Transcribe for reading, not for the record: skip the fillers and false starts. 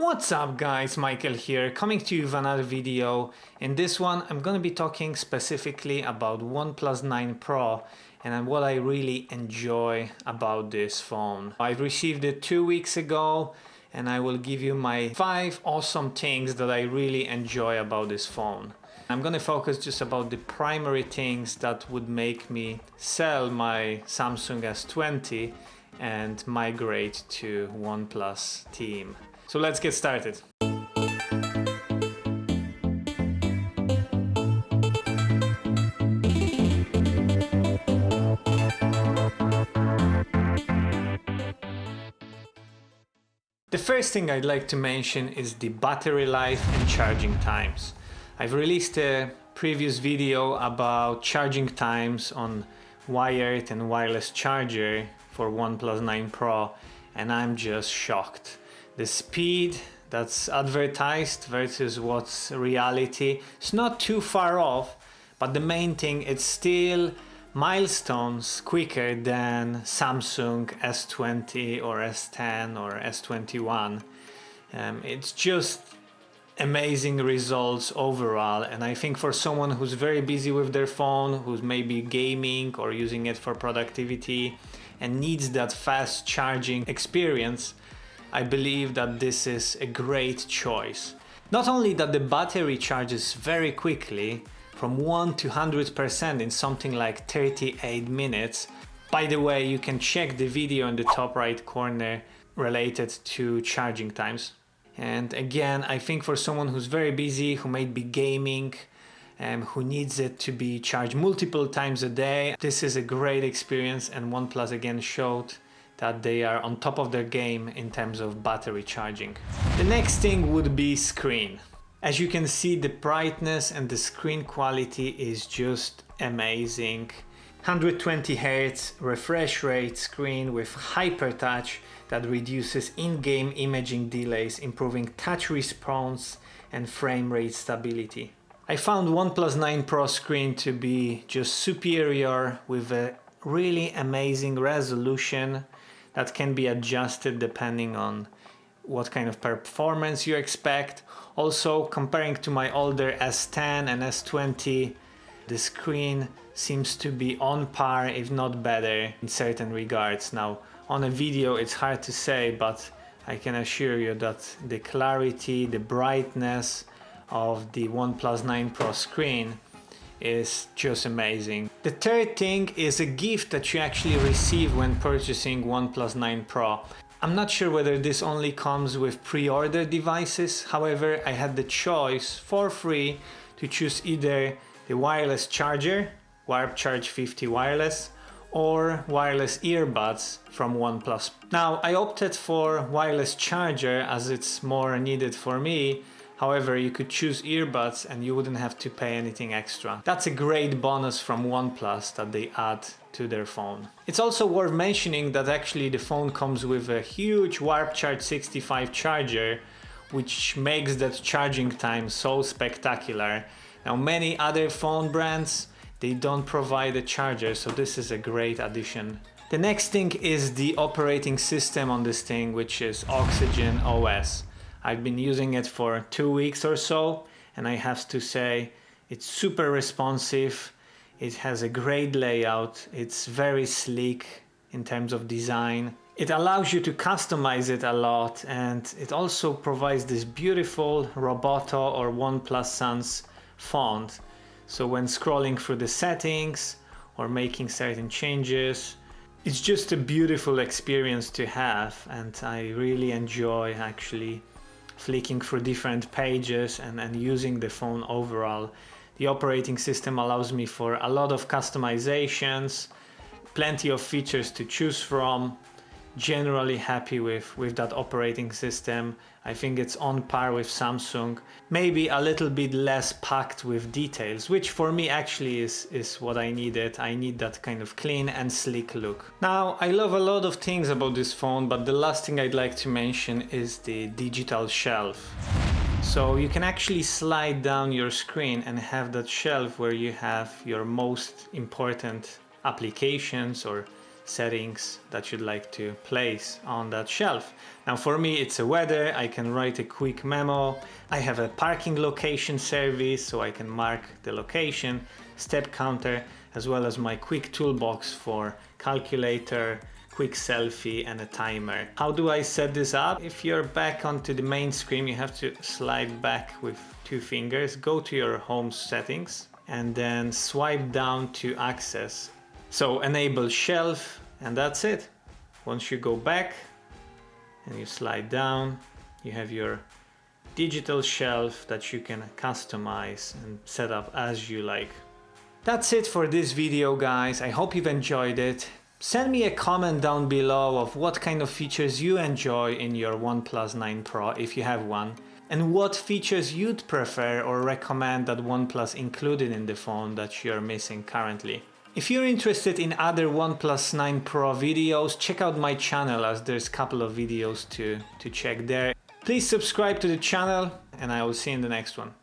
What's up guys, Michael here, coming to you with another video. In this one I'm gonna be talking specifically about OnePlus 9 Pro and what I really enjoy about this phone. I received it 2 weeks ago and I will give you my 5 awesome things that I really enjoy about this phone. I'm gonna focus just about the primary things that would make me sell my Samsung S20 and migrate to OnePlus team. So let's get started. The first thing I'd like to mention is the battery life and charging times. I've released a previous video about charging times on wired and wireless charger for OnePlus 9 Pro and I'm just shocked. The speed that's advertised versus what's reality, it's not too far off, but the main thing, it's still milestones quicker than Samsung S20 or S10 or S21. It's just amazing results overall, and I think for someone who's very busy with their phone, who's maybe gaming or using it for productivity and needs that fast charging experience, I believe that this is a great choice. Not only that the battery charges very quickly, from 1 to 100% in something like 38 minutes. By the way, you can check the video in the top right corner related to charging times. And again, I think for someone who's very busy, who might be gaming, who needs it to be charged multiple times a day, this is a great experience, and OnePlus again showed that they are on top of their game in terms of battery charging. The next thing would be screen. As you can see, the brightness and the screen quality is just amazing. 120 Hz refresh rate screen with hyper touch that reduces in-game imaging delays, improving touch response and frame rate stability. I found OnePlus 9 Pro screen to be just superior, with a really amazing resolution that can be adjusted depending on what kind of performance you expect. Also, comparing to my older S10 and S20, the screen seems to be on par, if not better, in certain regards. Now, on a video it's hard to say, but I can assure you that the clarity, the brightness of the OnePlus 9 Pro screen is just amazing. The third thing is a gift that you actually receive when purchasing OnePlus 9 Pro. I'm not sure whether this only comes with pre-order devices. However, I had the choice for free to choose either the wireless charger, Warp Charge 50 wireless, or wireless earbuds from OnePlus. Now, I opted for wireless charger as it's more needed for me. However, you could choose earbuds and you wouldn't have to pay anything extra. That's a great bonus from OnePlus that they add to their phone. It's also worth mentioning that actually the phone comes with a huge Warp Charge 65 charger, which makes that charging time so spectacular. Now, many other phone brands, they don't provide a charger, so this is a great addition. The next thing is the operating system on this thing, which is Oxygen OS. I've been using it for 2 weeks or so, and I have to say it's super responsive. It has a great layout. It's very sleek in terms of design. It allows you to customize it a lot, and it also provides this beautiful Roboto or OnePlus Sans font. So when scrolling through the settings or making certain changes, it's just a beautiful experience to have, and I really enjoy actually flicking through different pages and using the phone overall. The operating system allows me for a lot of customizations, plenty of features to choose from. Generally happy with that operating system. I think it's on par with Samsung, maybe a little bit less packed with details, which for me actually is what I needed. I need that kind of clean and sleek look. Now, I love a lot of things about this phone, but the last thing I'd like to mention is the digital shelf. So you can actually slide down your screen and have that shelf where you have your most important applications or settings that you'd like to place on that shelf. Now for me it's a weather, I can write a quick memo. I have a parking location service, so I can mark the location, step counter, as well as my quick toolbox for calculator, quick selfie and a timer. How do I set this up? If you're back onto the main screen, you have to slide back with 2 fingers, go to your home settings and then swipe down to access. So enable shelf, and that's it. Once you go back and you slide down, you have your digital shelf that you can customize and set up as you like. That's it for this video, guys. I hope you've enjoyed it. Send me a comment down below of what kind of features you enjoy in your OnePlus 9 Pro if you have one, and what features you'd prefer or recommend that OnePlus included in the phone that you're missing currently. If you're interested in other OnePlus 9 Pro videos, check out my channel, as there's a couple of videos to check there. Please subscribe to the channel and I will see you in the next one.